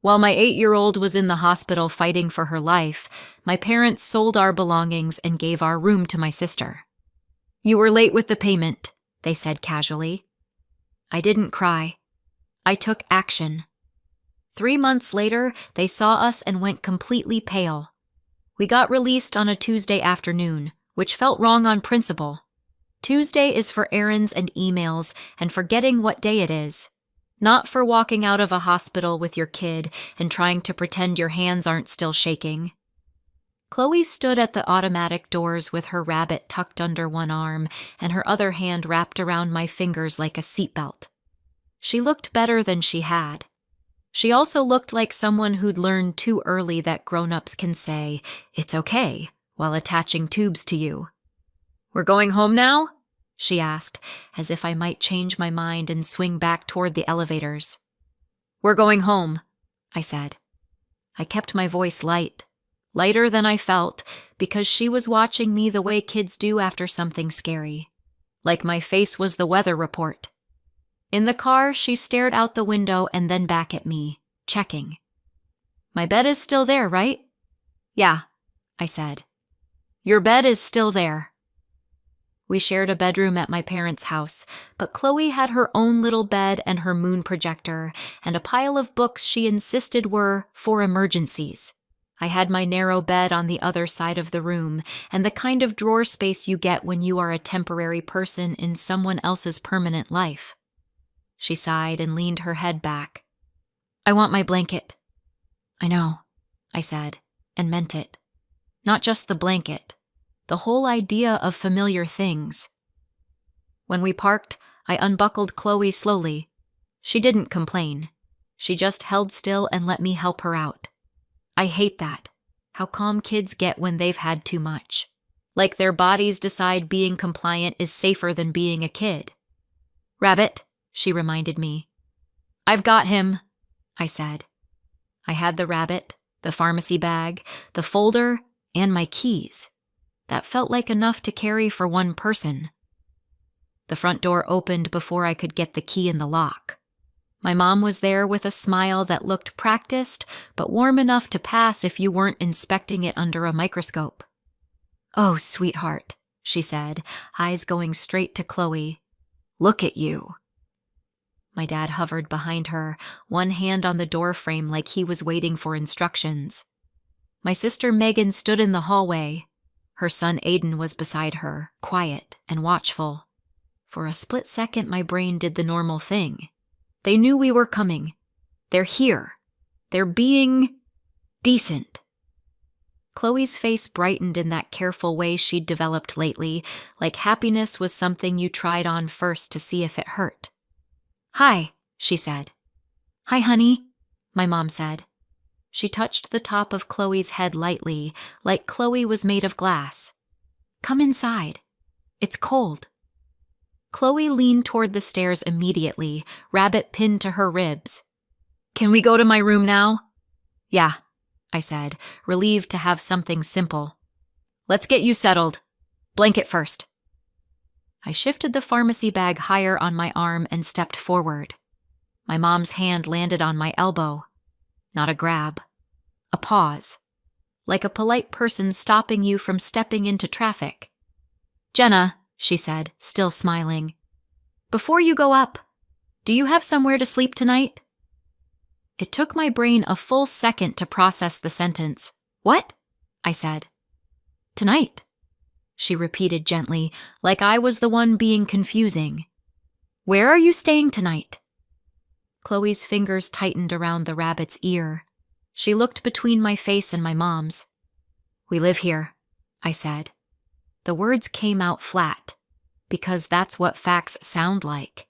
While my 8-year-old was in the hospital fighting for her life, my parents sold our belongings and gave our room to my sister. "You were late with the payment," they said casually. I didn't cry. I took action. 3 months later, they saw us and went completely pale. We got released on a Tuesday afternoon, which felt wrong on principle. Tuesday is for errands and emails and forgetting what day it is, not for walking out of a hospital with your kid and trying to pretend your hands aren't still shaking. Chloe stood at the automatic doors with her rabbit tucked under one arm and her other hand wrapped around my fingers like a seatbelt. She looked better than she had. She also looked like someone who'd learned too early that grown-ups can say, "It's okay," while attaching tubes to you. "We're going home now?" she asked, as if I might change my mind and swing back toward the elevators. "We're going home," I said. I kept my voice light, lighter than I felt, because she was watching me the way kids do after something scary, like my face was the weather report. In the car, she stared out the window and then back at me, checking. "My bed is still there, right?" "Yeah," I said. "Your bed is still there." We shared a bedroom at my parents' house, but Chloe had her own little bed and her moon projector, and a pile of books she insisted were for emergencies. I had my narrow bed on the other side of the room, and the kind of drawer space you get when you are a temporary person in someone else's permanent life. She sighed and leaned her head back. "I want my blanket." "I know," I said, and meant it. Not just the blanket, the whole idea of familiar things. When we parked, I unbuckled Chloe slowly. She didn't complain. She just held still and let me help her out. I hate that, how calm kids get when they've had too much. Like their bodies decide being compliant is safer than being a kid. "Rabbit," she reminded me. "I've got him," I said. I had the rabbit, the pharmacy bag, the folder, and my keys. That felt like enough to carry for one person. The front door opened before I could get the key in the lock. My mom was there with a smile that looked practiced, but warm enough to pass if you weren't inspecting it under a microscope. "Oh, sweetheart," she said, eyes going straight to Chloe. "Look at you." My dad hovered behind her, one hand on the door frame like he was waiting for instructions. My sister Megan stood in the hallway. Her son Aiden was beside her, quiet and watchful. For a split second, my brain did the normal thing. They knew we were coming. They're here. They're being decent. Chloe's face brightened in that careful way she'd developed lately, like happiness was something you tried on first to see if it hurt. "Hi," she said. "Hi, honey," my mom said. She touched the top of Chloe's head lightly, like Chloe was made of glass. "Come inside. It's cold." Chloe leaned toward the stairs immediately, rabbit pinned to her ribs. "Can we go to my room now?" "Yeah," I said, relieved to have something simple. "Let's get you settled. Blanket first." I shifted the pharmacy bag higher on my arm and stepped forward. My mom's hand landed on my elbow. Not a grab. A pause. Like a polite person stopping you from stepping into traffic. "Jenna," she said, still smiling, "before you go up, do you have somewhere to sleep tonight?" It took my brain a full second to process the sentence. "What?" I said. "Tonight," she repeated gently, like I was the one being confusing. "Where are you staying tonight?" Chloe's fingers tightened around the rabbit's ear. She looked between my face and my mom's. "We live here," I said. The words came out flat, because that's what facts sound like.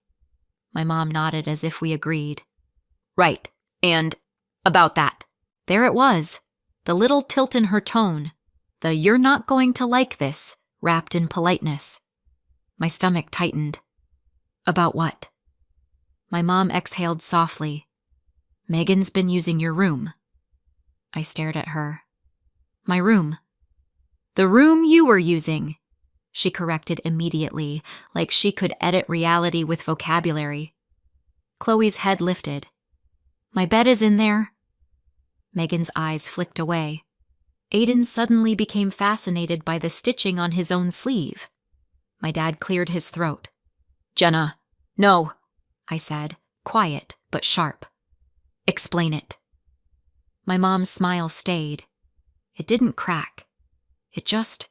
My mom nodded as if we agreed. "Right, and about that." There it was, the little tilt in her tone, the "you're not going to like this," wrapped in politeness. My stomach tightened. "About what?" My mom exhaled softly. "Megan's been using your room." I stared at her. "My room." "The room you were using," she corrected immediately, like she could edit reality with vocabulary. Chloe's head lifted. "My bed is in there. Megan's eyes flicked away. Aiden suddenly became fascinated by the stitching on his own sleeve. My dad cleared his throat. "Jenna, no," I said, quiet but sharp. "Explain it." My mom's smile stayed. It didn't crack. It just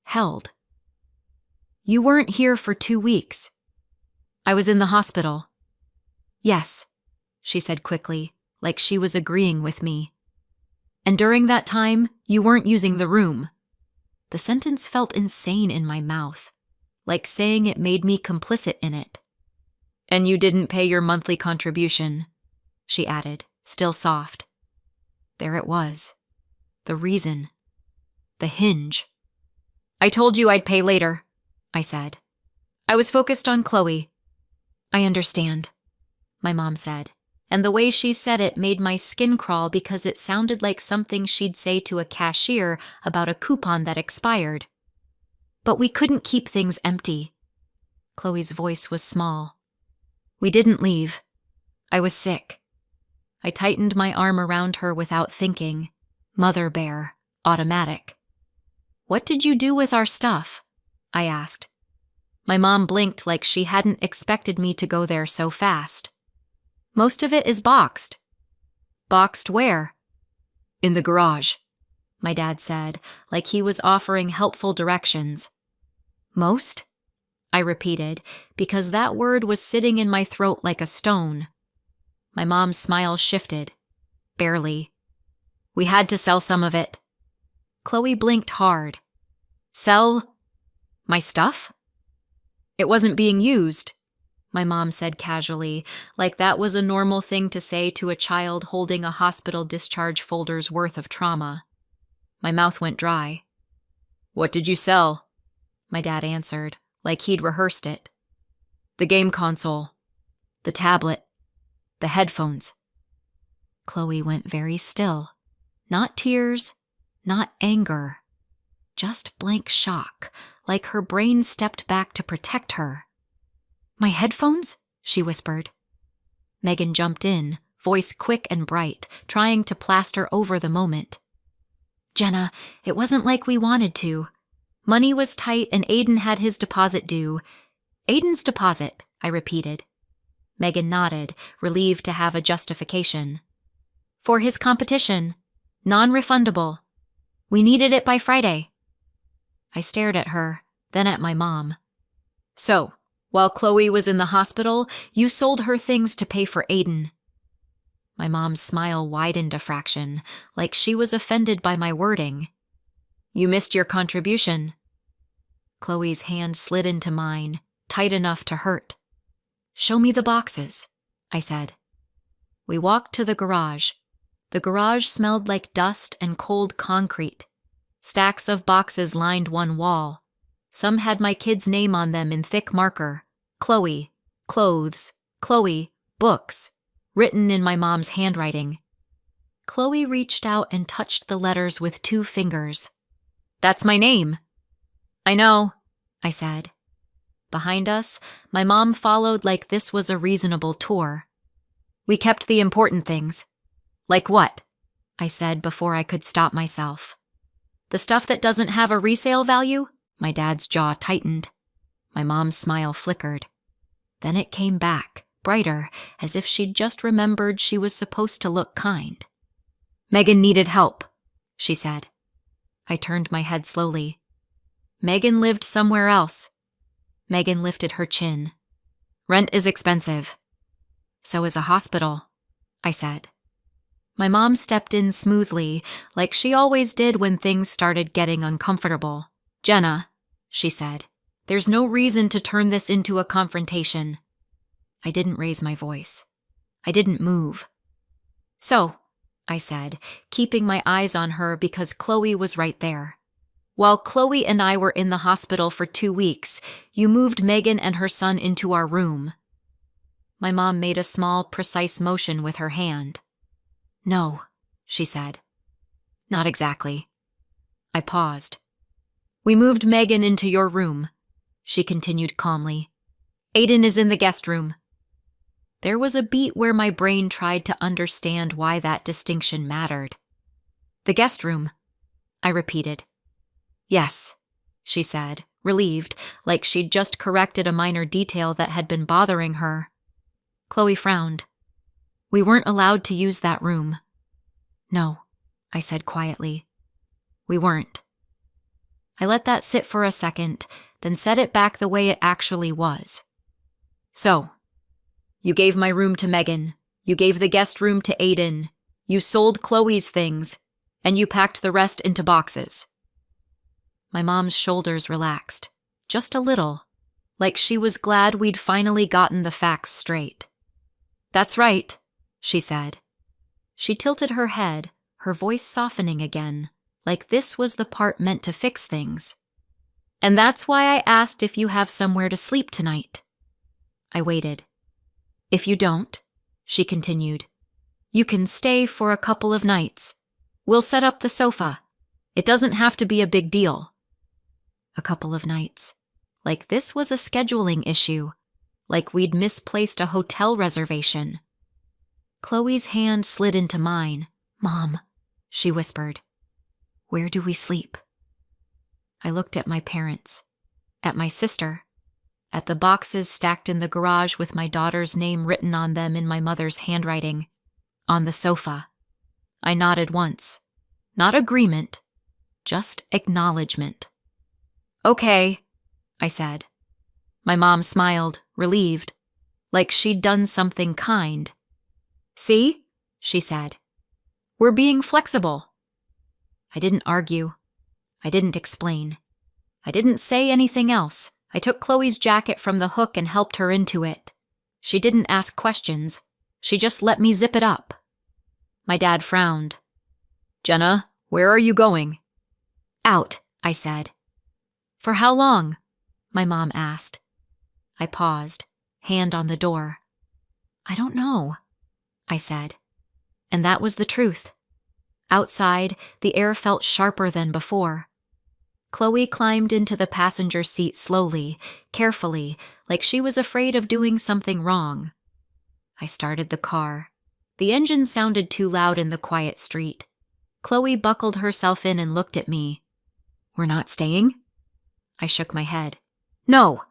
held. "You weren't here for 2 weeks." "I was in the hospital." "Yes," she said quickly, like she was agreeing with me. "And during that time, you weren't using the room." The sentence felt insane in my mouth, like saying it made me complicit in it. "And you didn't pay your monthly contribution," she added, still soft. There it was. The reason. The hinge. "I told you I'd pay later," I said. "I was focused on Chloe." "I understand," my mom said, and the way she said it made my skin crawl because it sounded like something she'd say to a cashier about a coupon that expired. "But we couldn't keep things empty." Chloe's voice was small. "We didn't leave. I was sick." I tightened my arm around her without thinking. Mother bear, automatic. "What did you do with our stuff?" I asked. My mom blinked like she hadn't expected me to go there so fast. "Most of it is boxed." "Boxed where?" "In the garage," my dad said, like he was offering helpful directions. "Most?" I repeated, because that word was sitting in my throat like a stone. My mom's smile shifted. Barely. "We had to sell some of it." Chloe blinked hard. "Sell my stuff?" "It wasn't being used," my mom said casually, like that was a normal thing to say to a child holding a hospital discharge folder's worth of trauma. My mouth went dry. "What did you sell?" my dad answered, like he'd rehearsed it. "The game console, the tablet, the headphones." Chloe went very still. Not tears, not anger. Just blank shock, like her brain stepped back to protect her. "My headphones?" she whispered. Megan jumped in, voice quick and bright, trying to plaster over the moment. "Jenna, it wasn't like we wanted to. Money was tight and Aiden had his deposit due." "Aiden's deposit," I repeated. Megan nodded, relieved to have a justification. "For his competition. Non-refundable. We needed it by Friday." I stared at her, then at my mom. "So, while Chloe was in the hospital, you sold her things to pay for Aiden." My mom's smile widened a fraction, like she was offended by my wording. "You missed your contribution." Chloe's hand slid into mine, tight enough to hurt. "Show me the boxes," I said. We walked to the garage. The garage smelled like dust and cold concrete. Stacks of boxes lined one wall. Some had my kid's name on them in thick marker. Chloe, clothes, Chloe, books, written in my mom's handwriting. Chloe reached out and touched the letters with 2 fingers. "That's my name." "I know," I said. Behind us, my mom followed like this was a reasonable tour. "We kept the important things." "Like what?" I said before I could stop myself. "The stuff that doesn't have a resale value?" My dad's jaw tightened. My mom's smile flickered. Then it came back, brighter, as if she'd just remembered she was supposed to look kind. "Megan needed help," she said. I turned my head slowly. "Megan lived somewhere else." Megan lifted her chin. "Rent is expensive." "So is a hospital," I said. My mom stepped in smoothly, like she always did when things started getting uncomfortable. "Jenna," she said, "there's no reason to turn this into a confrontation." I didn't raise my voice. I didn't move. "So," I said, keeping my eyes on her because Chloe was right there. "While Chloe and I were in the hospital for 2 weeks, you moved Megan and her son into our room." My mom made a small, precise motion with her hand. "No," she said. "Not exactly." I paused. "We moved Megan into your room," she continued calmly. "Aiden is in the guest room." There was a beat where my brain tried to understand why that distinction mattered. The guest room, I repeated. Yes, she said, relieved, like she'd just corrected a minor detail that had been bothering her. Chloe frowned. We weren't allowed to use that room. No, I said quietly. We weren't. I let that sit for a second, then set it back the way it actually was. So, you gave my room to Megan, you gave the guest room to Aiden, you sold Chloe's things, and you packed the rest into boxes. My mom's shoulders relaxed, just a little, like she was glad we'd finally gotten the facts straight. That's right, she said. She tilted her head, her voice softening again, like this was the part meant to fix things. And that's why I asked if you have somewhere to sleep tonight. I waited. If you don't, she continued, you can stay for a couple of nights. We'll set up the sofa. It doesn't have to be a big deal. A couple of nights. Like this was a scheduling issue. Like we'd misplaced a hotel reservation. Chloe's hand slid into mine. Mom, she whispered. Where do we sleep? I looked at my parents, at my sister, at the boxes stacked in the garage with my daughter's name written on them in my mother's handwriting, on the sofa. I nodded once. Not agreement, just acknowledgement. Okay, I said. My mom smiled, relieved, like she'd done something kind. See, she said. We're being flexible. I didn't argue. I didn't explain. I didn't say anything else. I took Chloe's jacket from the hook and helped her into it. She didn't ask questions. She just let me zip it up. My dad frowned. Jenna, where are you going? Out, I said. For how long? My mom asked. I paused, hand on the door. I don't know, I said. And that was the truth. Outside, the air felt sharper than before. Chloe climbed into the passenger seat slowly, carefully, like she was afraid of doing something wrong. I started the car. The engine sounded too loud in the quiet street. Chloe buckled herself in and looked at me. We're not staying? I shook my head. No!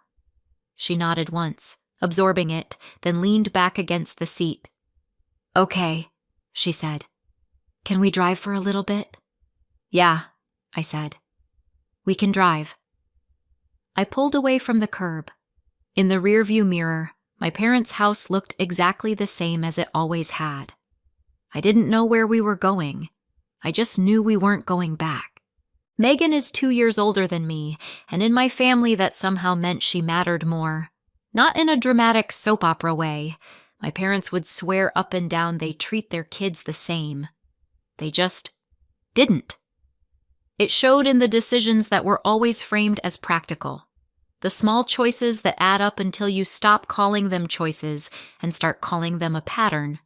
She nodded once, absorbing it, then leaned back against the seat. Okay, she said. Can we drive for a little bit? Yeah, I said. We can drive. I pulled away from the curb. In the rearview mirror, my parents' house looked exactly the same as it always had. I didn't know where we were going. I just knew we weren't going back. Megan is 2 years older than me, and in my family that somehow meant she mattered more. Not in a dramatic soap opera way. My parents would swear up and down they treat their kids the same. They just didn't. It showed in the decisions that were always framed as practical. The small choices that add up until you stop calling them choices and start calling them a pattern.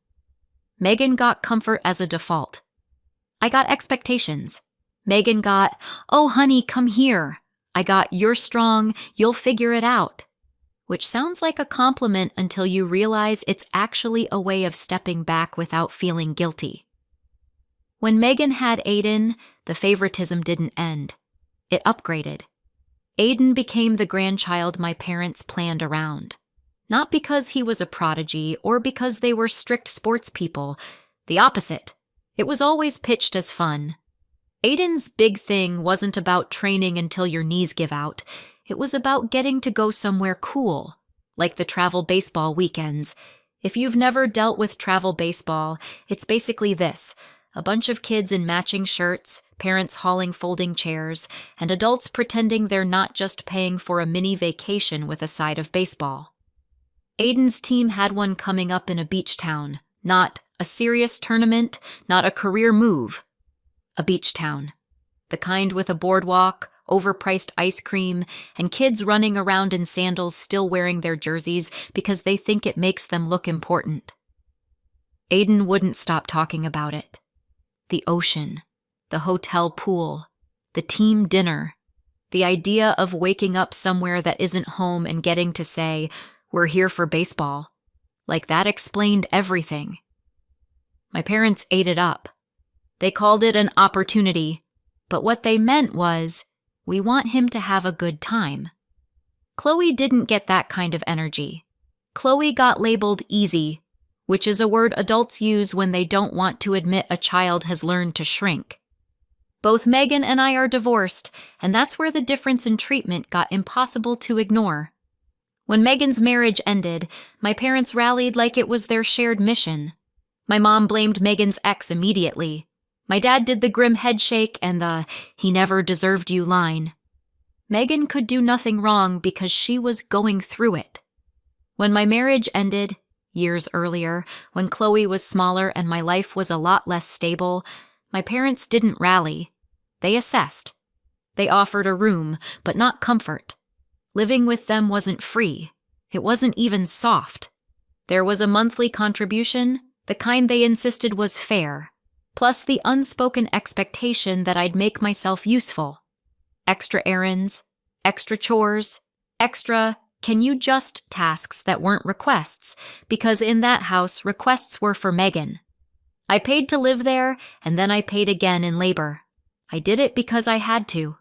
Megan got comfort as a default. I got expectations. Megan got, oh honey, come here. I got, you're strong, you'll figure it out. Which sounds like a compliment until you realize it's actually a way of stepping back without feeling guilty. When Megan had Aiden, the favoritism didn't end. It upgraded. Aiden became the grandchild my parents planned around. Not because he was a prodigy or because they were strict sports people. The opposite. It was always pitched as fun. Aiden's big thing wasn't about training until your knees give out. It was about getting to go somewhere cool, like the travel baseball weekends. If you've never dealt with travel baseball, it's basically this. A bunch of kids in matching shirts, parents hauling folding chairs, and adults pretending they're not just paying for a mini vacation with a side of baseball. Aiden's team had one coming up in a beach town. Not a serious tournament, not a career move. A beach town. The kind with a boardwalk, overpriced ice cream, and kids running around in sandals still wearing their jerseys because they think it makes them look important. Aiden wouldn't stop talking about it. The ocean, the hotel pool, the team dinner, the idea of waking up somewhere that isn't home and getting to say, we're here for baseball. Like that explained everything. My parents ate it up. They called it an opportunity, but what they meant was, we want him to have a good time. Chloe didn't get that kind of energy. Chloe got labeled easy, which is a word adults use when they don't want to admit a child has learned to shrink. Both Megan and I are divorced, and that's where the difference in treatment got impossible to ignore. When Megan's marriage ended, my parents rallied like it was their shared mission. My mom blamed Megan's ex immediately. My dad did the grim headshake and the "he never deserved you" line. Megan could do nothing wrong because she was going through it. When my marriage ended, years earlier, when Chloe was smaller and my life was a lot less stable, my parents didn't rally. They assessed. They offered a room, but not comfort. Living with them wasn't free. It wasn't even soft. There was a monthly contribution, the kind they insisted was fair, plus the unspoken expectation that I'd make myself useful. Extra errands, extra chores, extra "can you just" tasks that weren't requests, because in that house, requests were for Megan. I paid to live there, and then I paid again in labor. I did it because I had to.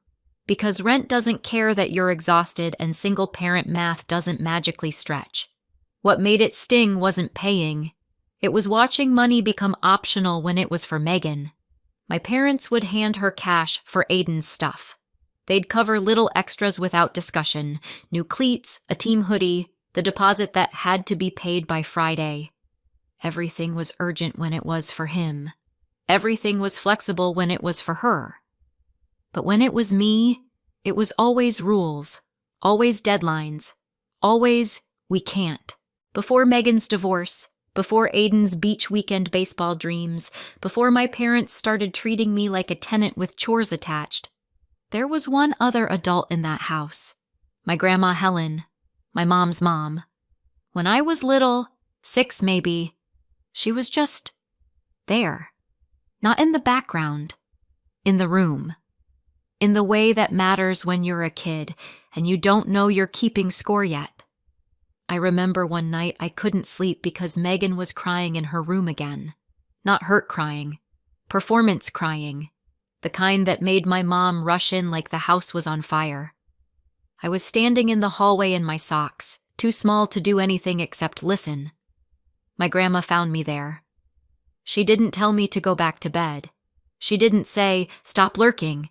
Because rent doesn't care that you're exhausted and single-parent math doesn't magically stretch. What made it sting wasn't paying. It was watching money become optional when it was for Megan. My parents would hand her cash for Aiden's stuff. They'd cover little extras without discussion: new cleats, a team hoodie, the deposit that had to be paid by Friday. Everything was urgent when it was for him. Everything was flexible when it was for her. But when it was me, it was always rules, always deadlines, always "we can't." Before Megan's divorce, before Aiden's beach weekend baseball dreams, before my parents started treating me like a tenant with chores attached, there was one other adult in that house, my Grandma Helen, my mom's mom. When I was little, 6 maybe, she was just there. Not in the background, in the room. In the way that matters when you're a kid and you don't know you're keeping score yet. I remember one night I couldn't sleep because Megan was crying in her room again. Not hurt crying, performance crying. The kind that made my mom rush in like the house was on fire. I was standing in the hallway in my socks, too small to do anything except listen. My grandma found me there. She didn't tell me to go back to bed. She didn't say, "Stop lurking."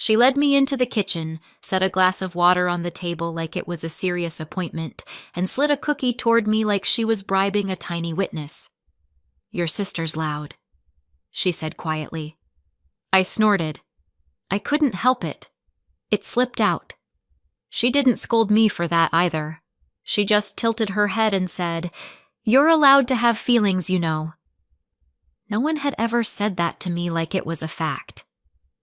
She led me into the kitchen, set a glass of water on the table like it was a serious appointment, and slid a cookie toward me like she was bribing a tiny witness. "Your sister's loud," she said quietly. I snorted. I couldn't help it. It slipped out. She didn't scold me for that either. She just tilted her head and said, "You're allowed to have feelings, you know." No one had ever said that to me like it was a fact.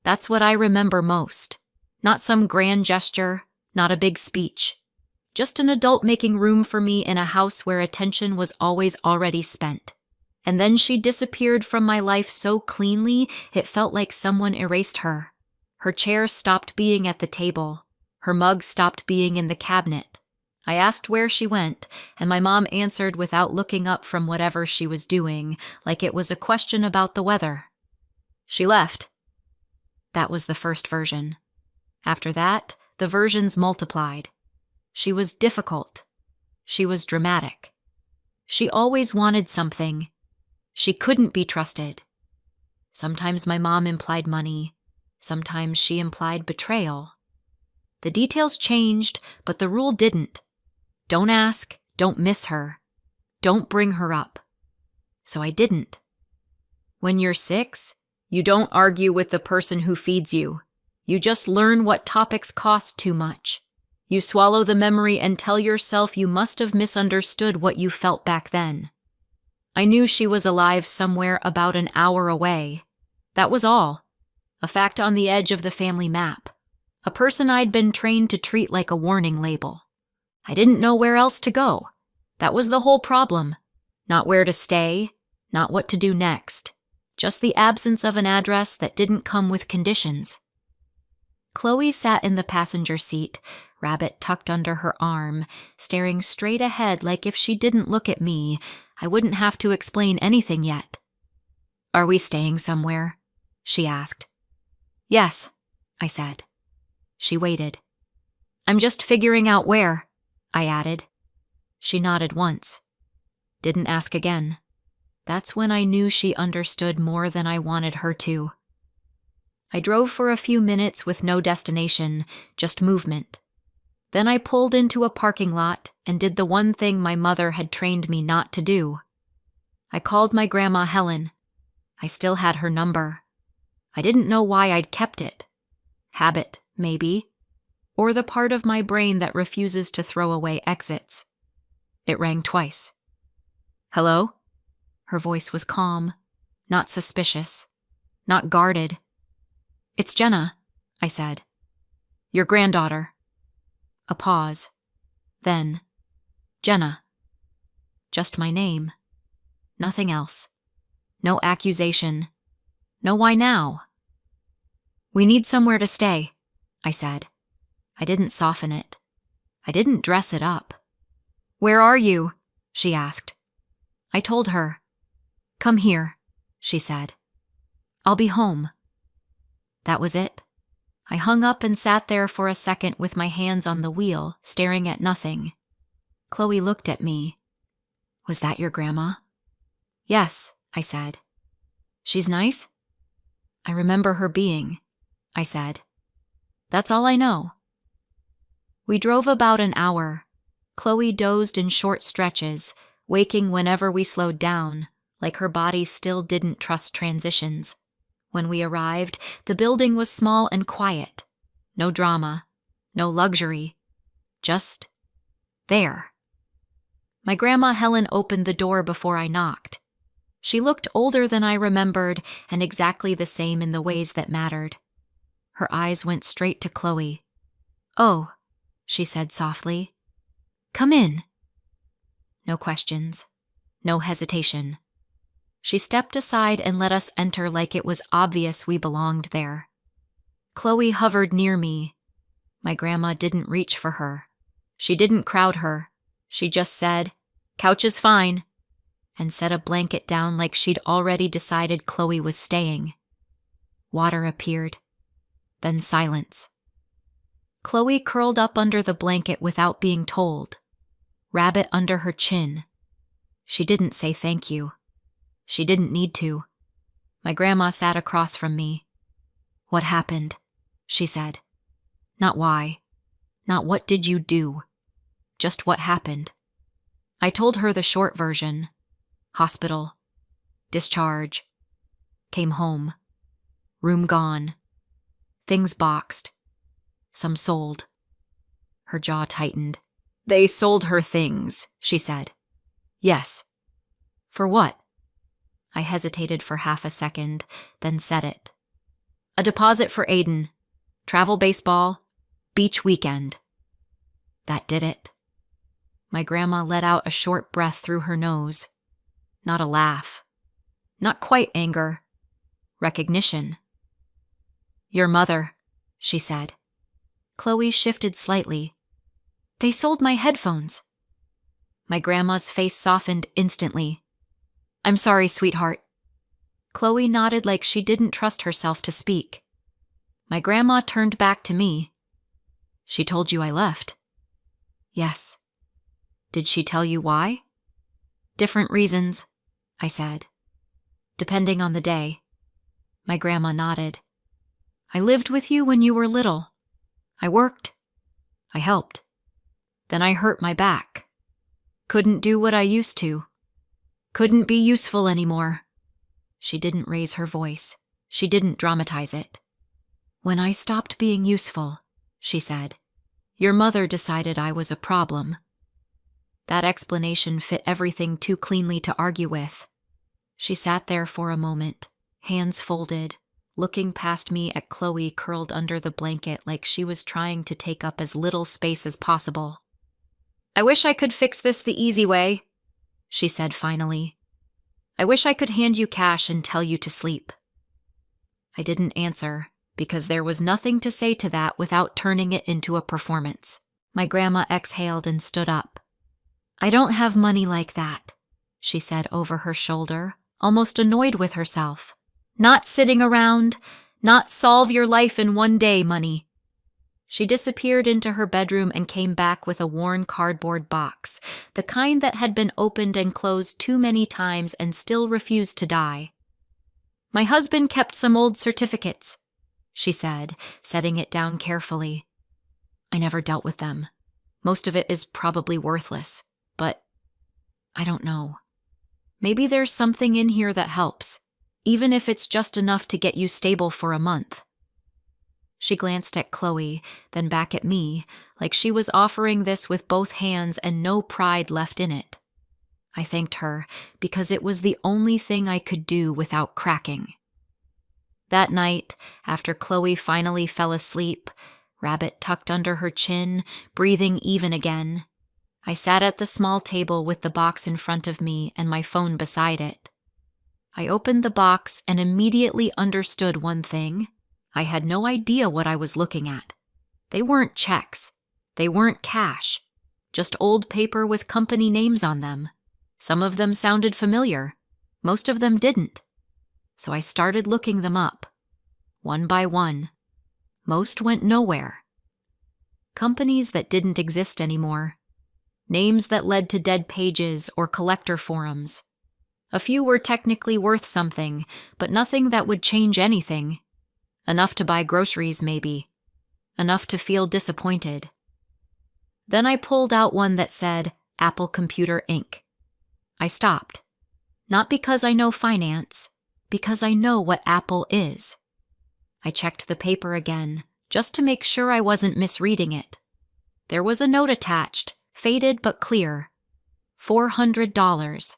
That's what I remember most. Not some grand gesture, not a big speech. Just an adult making room for me in a house where attention was always already spent. And then she disappeared from my life so cleanly it felt like someone erased her. Her chair stopped being at the table. Her mug stopped being in the cabinet. I asked where she went, and my mom answered without looking up from whatever she was doing, like it was a question about the weather. She left. That was the first version. After that, the versions multiplied. She was difficult. She was dramatic. She always wanted something. She couldn't be trusted. Sometimes my mom implied money. Sometimes she implied betrayal. The details changed, but the rule didn't. Don't ask, don't miss her. Don't bring her up. So I didn't. When you're 6, you don't argue with the person who feeds you. You just learn what topics cost too much. You swallow the memory and tell yourself you must have misunderstood what you felt back then. I knew she was alive somewhere about an hour away. That was all. A fact on the edge of the family map. A person I'd been trained to treat like a warning label. I didn't know where else to go. That was the whole problem. Not where to stay, not what to do next. Just the absence of an address that didn't come with conditions. Chloe sat in the passenger seat, Rabbit tucked under her arm, staring straight ahead like if she didn't look at me, I wouldn't have to explain anything yet. "Are we staying somewhere?" she asked. "Yes," I said. She waited. "I'm just figuring out where," I added. She nodded once. Didn't ask again. That's when I knew she understood more than I wanted her to. I drove for a few minutes with no destination, just movement. Then I pulled into a parking lot and did the one thing my mother had trained me not to do. I called my grandma Helen. I still had her number. I didn't know why I'd kept it. Habit, maybe. Or the part of my brain that refuses to throw away exits. It rang twice. "Hello?" Her voice was calm, not suspicious, not guarded. "It's Jenna," I said. "Your granddaughter." A pause. Then, "Jenna." Just my name. Nothing else. No accusation. No why now. "We need somewhere to stay," I said. I didn't soften it. I didn't dress it up. "Where are you?" she asked. I told her. "Come here," she said. "I'll be home." That was it. I hung up and sat there for a second with my hands on the wheel, staring at nothing. Chloe looked at me. "Was that your grandma?" "Yes," I said. "She's nice?" "I remember her being," I said. "That's all I know." We drove about an hour. Chloe dozed in short stretches, waking whenever we slowed down, like her body still didn't trust transitions. When we arrived, the building was small and quiet. No drama, no luxury. Just there. My grandma Helen opened the door before I knocked. She looked older than I remembered and exactly the same in the ways that mattered. Her eyes went straight to Chloe. "Oh," she said softly. "Come in." No questions. No hesitation. She stepped aside and let us enter like it was obvious we belonged there. Chloe hovered near me. My grandma didn't reach for her. She didn't crowd her. She just said, "Couch is fine," and set a blanket down like she'd already decided Chloe was staying. Water appeared. Then silence. Chloe curled up under the blanket without being told. Rabbit under her chin. She didn't say thank you. She didn't need to. My grandma sat across from me. "What happened?" she said. Not why. Not what did you do. Just what happened. I told her the short version. Hospital. Discharge. Came home. Room gone. Things boxed. Some sold. Her jaw tightened. "They sold her things," she said. "Yes." "For what?" I hesitated for half a second, then said it. "A deposit for Aiden. Travel baseball. Beach weekend." That did it. My grandma let out a short breath through her nose. Not a laugh. Not quite anger. Recognition. "Your mother," she said. Chloe shifted slightly. "They sold my headphones." My grandma's face softened instantly. "I'm sorry, sweetheart." Chloe nodded like she didn't trust herself to speak. My grandma turned back to me. "She told you I left?" "Yes." "Did she tell you why?" "Different reasons," I said. "Depending on the day." My grandma nodded. "I lived with you when you were little. I worked. I helped. Then I hurt my back. Couldn't do what I used to. Couldn't be useful anymore." She didn't raise her voice. She didn't dramatize it. "When I stopped being useful," she said, "your mother decided I was a problem." That explanation fit everything too cleanly to argue with. She sat there for a moment, hands folded, looking past me at Chloe curled under the blanket like she was trying to take up as little space as possible. "I wish I could fix this the easy way," she said finally. "I wish I could hand you cash and tell you to sleep." I didn't answer, because there was nothing to say to that without turning it into a performance. My grandma exhaled and stood up. I don't have money like that, she said over her shoulder, almost annoyed with herself. Not sitting around, not solve your life in one day money. She disappeared into her bedroom and came back with a worn cardboard box, the kind that had been opened and closed too many times and still refused to die. My husband kept some old certificates, she said, setting it down carefully. I never dealt with them. Most of it is probably worthless, but I don't know. Maybe there's something in here that helps, even if it's just enough to get you stable for a month. She glanced at Chloe, then back at me, like she was offering this with both hands and no pride left in it. I thanked her, because it was the only thing I could do without cracking. That night, after Chloe finally fell asleep, Rabbit tucked under her chin, breathing even again, I sat at the small table with the box in front of me and my phone beside it. I opened the box and immediately understood one thing. I had no idea what I was looking at. They weren't checks. They weren't cash. Just old paper with company names on them. Some of them sounded familiar. Most of them didn't. So I started looking them up. One by one. Most went nowhere. Companies that didn't exist anymore. Names that led to dead pages or collector forums. A few were technically worth something, but nothing that would change anything. Enough to buy groceries, maybe. Enough to feel disappointed. Then I pulled out one that said, Apple Computer Inc. I stopped. Not because I know finance, because I know what Apple is. I checked the paper again, just to make sure I wasn't misreading it. There was a note attached, faded but clear. $400.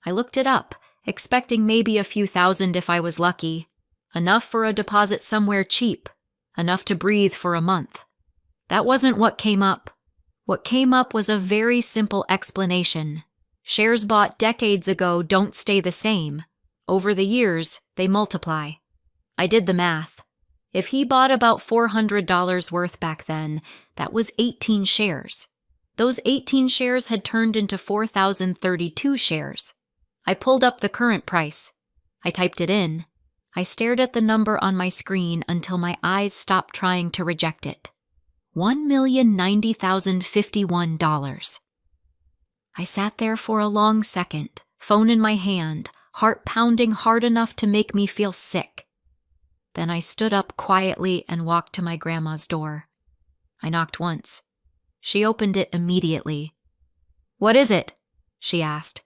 I looked it up, expecting maybe a few thousand if I was lucky. Enough for a deposit somewhere cheap. Enough to breathe for a month. That wasn't what came up. What came up was a very simple explanation. Shares bought decades ago don't stay the same. Over the years, they multiply. I did the math. If he bought about $400 worth back then, that was 18 shares. Those 18 shares had turned into 4,032 shares. I pulled up the current price. I typed it in. I stared at the number on my screen until my eyes stopped trying to reject it. $1,090,051. I sat there for a long second, phone in my hand, heart pounding hard enough to make me feel sick. Then I stood up quietly and walked to my grandma's door. I knocked once. She opened it immediately. "What is it?" she asked.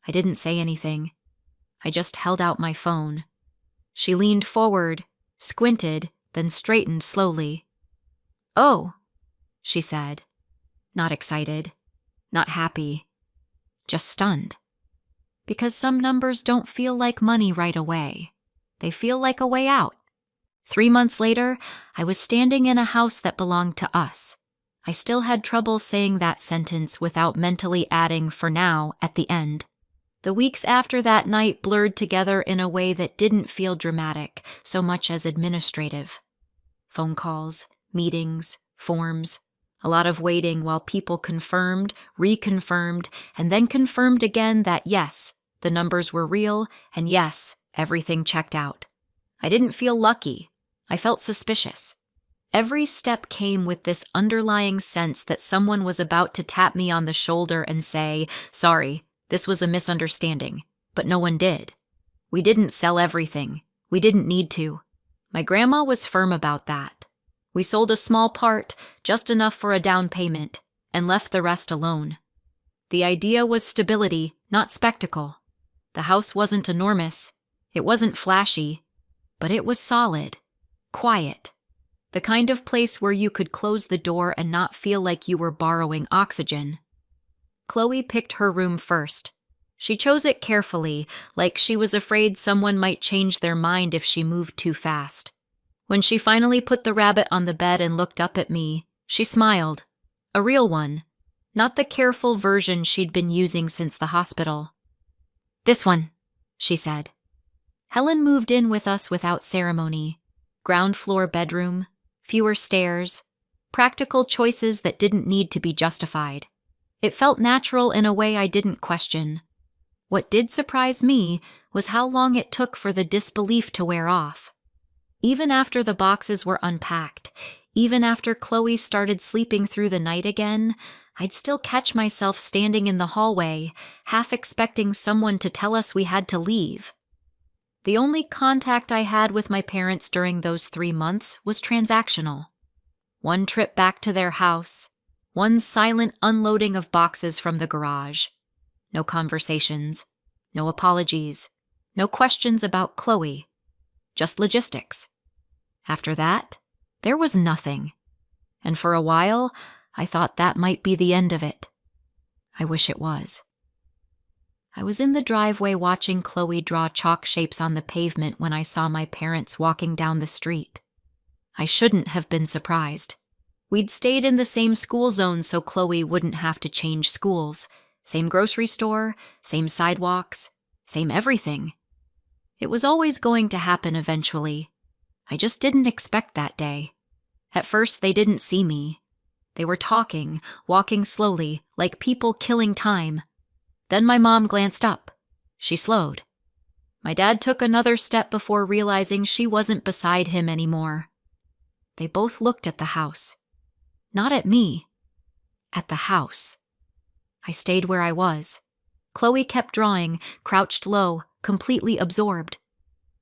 I didn't say anything. I just held out my phone. She leaned forward, squinted, then straightened slowly. "Oh," she said. Not excited, not happy, just stunned. Because some numbers don't feel like money right away. They feel like a way out. 3 months later, I was standing in a house that belonged to us. I still had trouble saying that sentence without mentally adding "for now" at the end. The weeks after that night blurred together in a way that didn't feel dramatic so much as administrative. Phone calls, meetings, forms, a lot of waiting while people confirmed, reconfirmed, and then confirmed again that yes, the numbers were real, and yes, everything checked out. I didn't feel lucky. I felt suspicious. Every step came with this underlying sense that someone was about to tap me on the shoulder and say, "Sorry, this was a misunderstanding," but no one did. We didn't sell everything. We didn't need to. My grandma was firm about that. We sold a small part, just enough for a down payment, and left the rest alone. The idea was stability, not spectacle. The house wasn't enormous. It wasn't flashy, but it was solid, quiet. The kind of place where you could close the door and not feel like you were borrowing oxygen. Chloe picked her room first. She chose it carefully, like she was afraid someone might change their mind if she moved too fast. When she finally put the rabbit on the bed and looked up at me, she smiled. A real one, not the careful version she'd been using since the hospital. "This one," she said. Helen moved in with us without ceremony. Ground floor bedroom, fewer stairs, practical choices that didn't need to be justified. It felt natural in a way I didn't question. What did surprise me was how long it took for the disbelief to wear off. Even after the boxes were unpacked, even after Chloe started sleeping through the night again, I'd still catch myself standing in the hallway, half expecting someone to tell us we had to leave. The only contact I had with my parents during those 3 months was transactional. One trip back to their house, one silent unloading of boxes from the garage. No conversations, no apologies, no questions about Chloe, just logistics. After that, there was nothing. And for a while, I thought that might be the end of it. I wish it was. I was in the driveway watching Chloe draw chalk shapes on the pavement when I saw my parents walking down the street. I shouldn't have been surprised. We'd stayed in the same school zone so Chloe wouldn't have to change schools. Same grocery store, same sidewalks, same everything. It was always going to happen eventually. I just didn't expect that day. At first, they didn't see me. They were talking, walking slowly, like people killing time. Then my mom glanced up. She slowed. My dad took another step before realizing she wasn't beside him anymore. They both looked at the house. Not at me. At the house. I stayed where I was. Chloe kept drawing, crouched low, completely absorbed.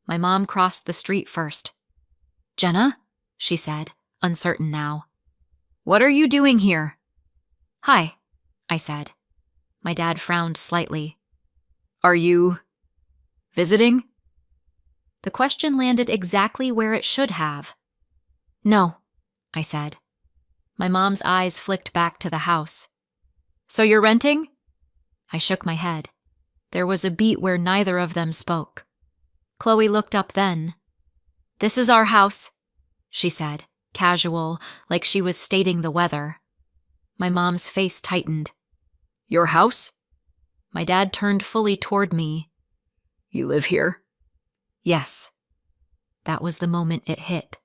My mom crossed the street first. "Jenna?" she said, uncertain now. "What are you doing here?" "Hi," I said. My dad frowned slightly. "Are you visiting?" The question landed exactly where it should have. "No," I said. My mom's eyes flicked back to the house. "So you're renting?" I shook my head. There was a beat where neither of them spoke. Chloe looked up then. "This is our house," she said, casual, like she was stating the weather. My mom's face tightened. "Your house?" My dad turned fully toward me. "You live here?" "Yes." That was the moment it hit.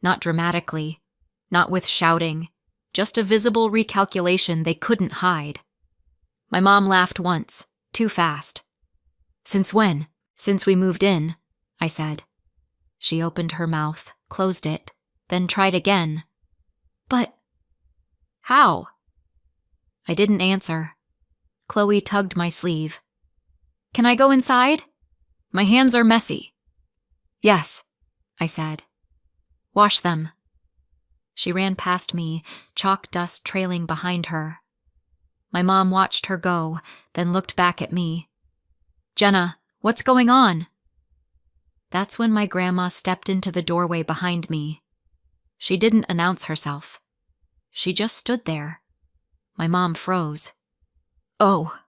Not dramatically, not with shouting, just a visible recalculation they couldn't hide. My mom laughed once, too fast. "Since when?" "Since we moved in," I said. She opened her mouth, closed it, then tried again. "But how?" I didn't answer. Chloe tugged my sleeve. "Can I go inside? My hands are messy." "Yes," I said. "Wash them." She ran past me, chalk dust trailing behind her. My mom watched her go, then looked back at me. "Jenna, what's going on?" That's when my grandma stepped into the doorway behind me. She didn't announce herself. She just stood there. My mom froze. "Oh."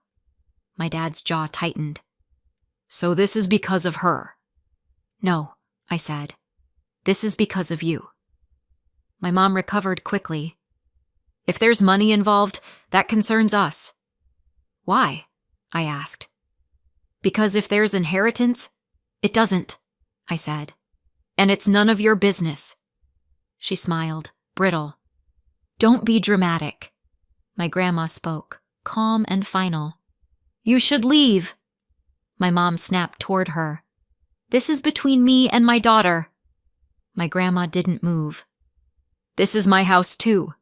My dad's jaw tightened. "So this is because of her?" "No," I said. "This is because of you." My mom recovered quickly. "If there's money involved, that concerns us." "Why?" I asked. "Because if there's inheritance, it doesn't," I said. "And it's none of your business." She smiled, brittle. "Don't be dramatic." My grandma spoke, calm and final. "You should leave." My mom snapped toward her. "This is between me and my daughter." My grandma didn't move. "This is my house too."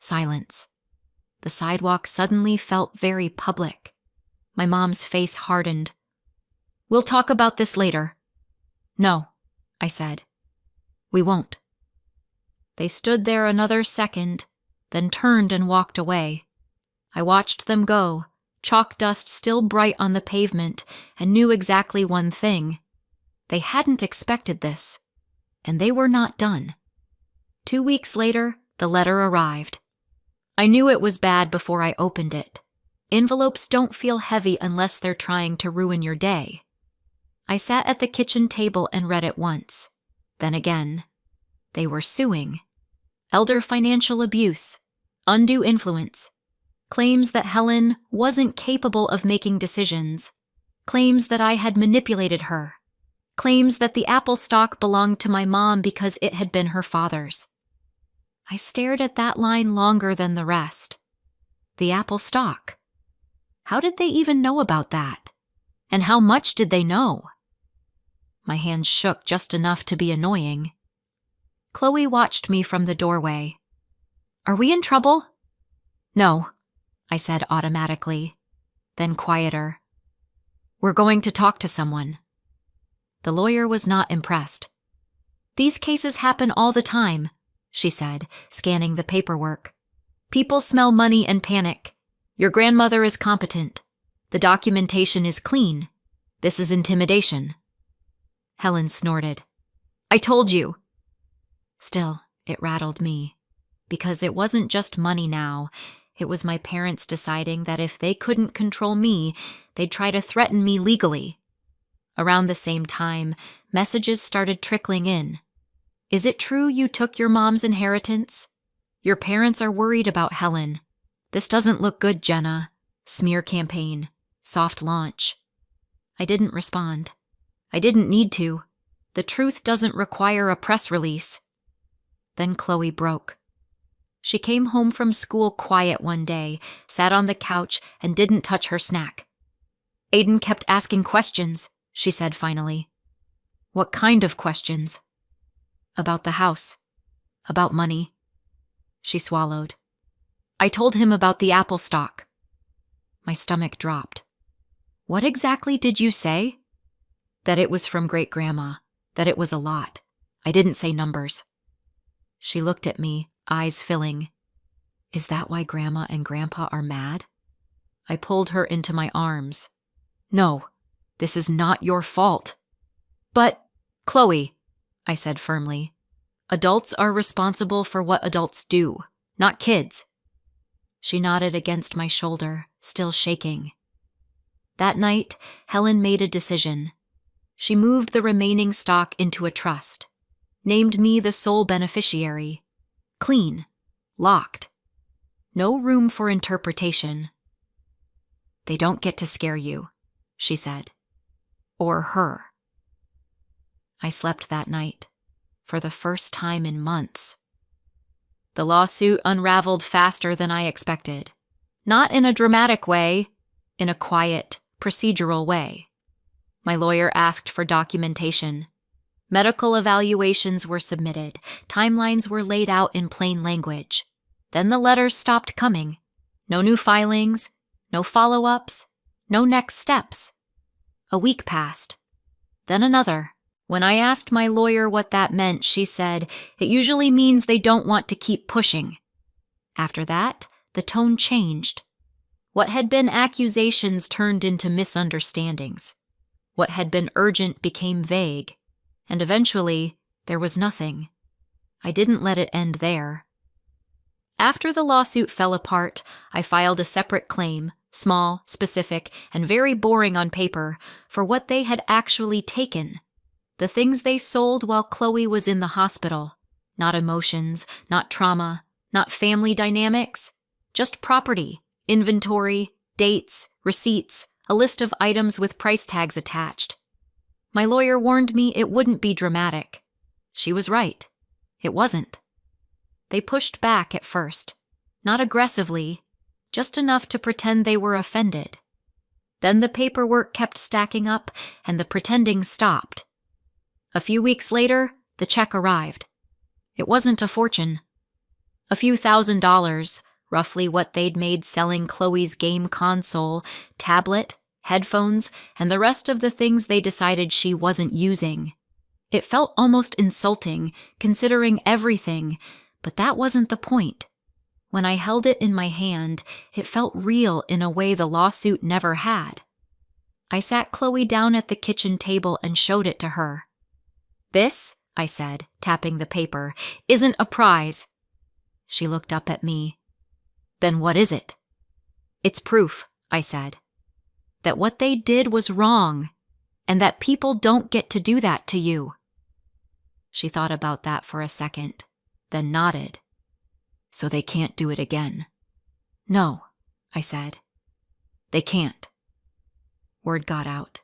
Silence. The sidewalk suddenly felt very public. My mom's face hardened. "We'll talk about this later." "No," I said. "We won't." They stood there another second, then turned and walked away. I watched them go, chalk dust still bright on the pavement, and knew exactly one thing. They hadn't expected this, and they were not done. 2 weeks later, the letter arrived. I knew it was bad before I opened it. Envelopes don't feel heavy unless they're trying to ruin your day. I sat at the kitchen table and read it once. Then again. They were suing. Elder financial abuse, undue influence, claims that Helen wasn't capable of making decisions, claims that I had manipulated her, claims that the apple stock belonged to my mom because it had been her father's. I stared at that line longer than the rest. The apple stock. How did they even know about that? And how much did they know? My hands shook just enough to be annoying. Chloe watched me from the doorway. Are we in trouble? No, I said automatically, then quieter. We're going to talk to someone. The lawyer was not impressed. These cases happen all the time, she said, scanning the paperwork. People smell money and panic. Your grandmother is competent. The documentation is clean. This is intimidation. Helen snorted. I told you. Still, it rattled me, because it wasn't just money now. It was my parents deciding that if they couldn't control me, they'd try to threaten me legally. Around the same time, messages started trickling in. Is it true you took your mom's inheritance? Your parents are worried about Helen. This doesn't look good, Jenna. Smear campaign. Soft launch. I didn't respond. I didn't need to. The truth doesn't require a press release. Then Chloe broke. She came home from school quiet one day, sat on the couch, and didn't touch her snack. Aiden kept asking questions, she said finally. What kind of questions? About the house. About money. She swallowed. I told him about the apple stock. My stomach dropped. What exactly did you say? That it was from great-grandma. That it was a lot. I didn't say numbers. She looked at me, eyes filling. Is that why Grandma and Grandpa are mad? I pulled her into my arms. No, this is not your fault. But, Chloe, I said firmly, adults are responsible for what adults do, not kids. She nodded against my shoulder, still shaking. That night, Helen made a decision. She moved the remaining stock into a trust, named me the sole beneficiary. Clean. Locked. No room for interpretation. They don't get to scare you, she said. Or her. I slept that night, for the first time in months. The lawsuit unraveled faster than I expected. Not in a dramatic way, in a quiet, procedural way. My lawyer asked for documentation. Medical evaluations were submitted. Timelines were laid out in plain language. Then the letters stopped coming. No new filings, no follow-ups, no next steps. A week passed. Then another. When I asked my lawyer what that meant, she said, it usually means they don't want to keep pushing. After that, the tone changed. What had been accusations turned into misunderstandings. What had been urgent became vague. And eventually, there was nothing. I didn't let it end there. After the lawsuit fell apart, I filed a separate claim, small, specific, and very boring on paper, for what they had actually taken. The things they sold while Chloe was in the hospital. Not emotions, not trauma, not family dynamics. Just property, inventory, dates, receipts, a list of items with price tags attached. My lawyer warned me it wouldn't be dramatic. She was right. It wasn't. They pushed back at first. Not aggressively, just enough to pretend they were offended. Then the paperwork kept stacking up, and the pretending stopped. A few weeks later, the check arrived. It wasn't a fortune. A few $1,000s, roughly what they'd made selling Chloe's game console, tablet, headphones, and the rest of the things they decided she wasn't using. It felt almost insulting, considering everything, but that wasn't the point. When I held it in my hand, it felt real in a way the lawsuit never had. I sat Chloe down at the kitchen table and showed it to her. This, I said, tapping the paper, isn't a prize. She looked up at me. Then what is it? It's proof, I said, that what they did was wrong, and that people don't get to do that to you. She thought about that for a second, then nodded. So they can't do it again. No, I said. They can't. Word got out.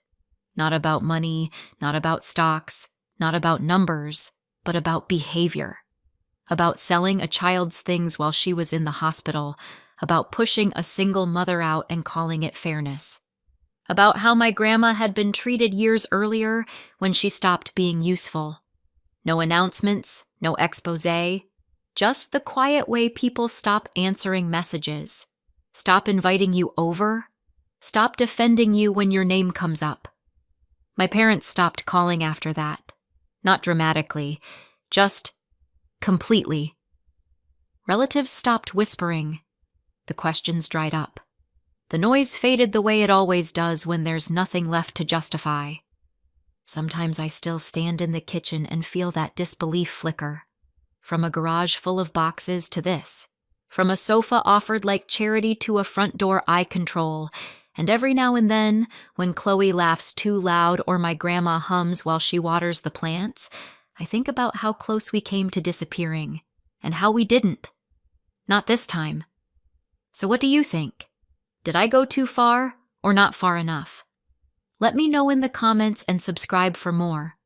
Not about money, not about stocks, not about numbers, but about behavior. About selling a child's things while she was in the hospital, about pushing a single mother out and calling it fairness. About how my grandma had been treated years earlier when she stopped being useful. No announcements, no exposé, just the quiet way people stop answering messages, stop inviting you over, stop defending you when your name comes up. My parents stopped calling after that. Not dramatically, just completely. Relatives stopped whispering. The questions dried up. The noise faded the way it always does when there's nothing left to justify. Sometimes I still stand in the kitchen and feel that disbelief flicker. From a garage full of boxes to this. From a sofa offered like charity to a front door I control. And every now and then, when Chloe laughs too loud or my grandma hums while she waters the plants, I think about how close we came to disappearing, and how we didn't. Not this time. So what do you think? Did I go too far, or not far enough? Let me know in the comments and subscribe for more.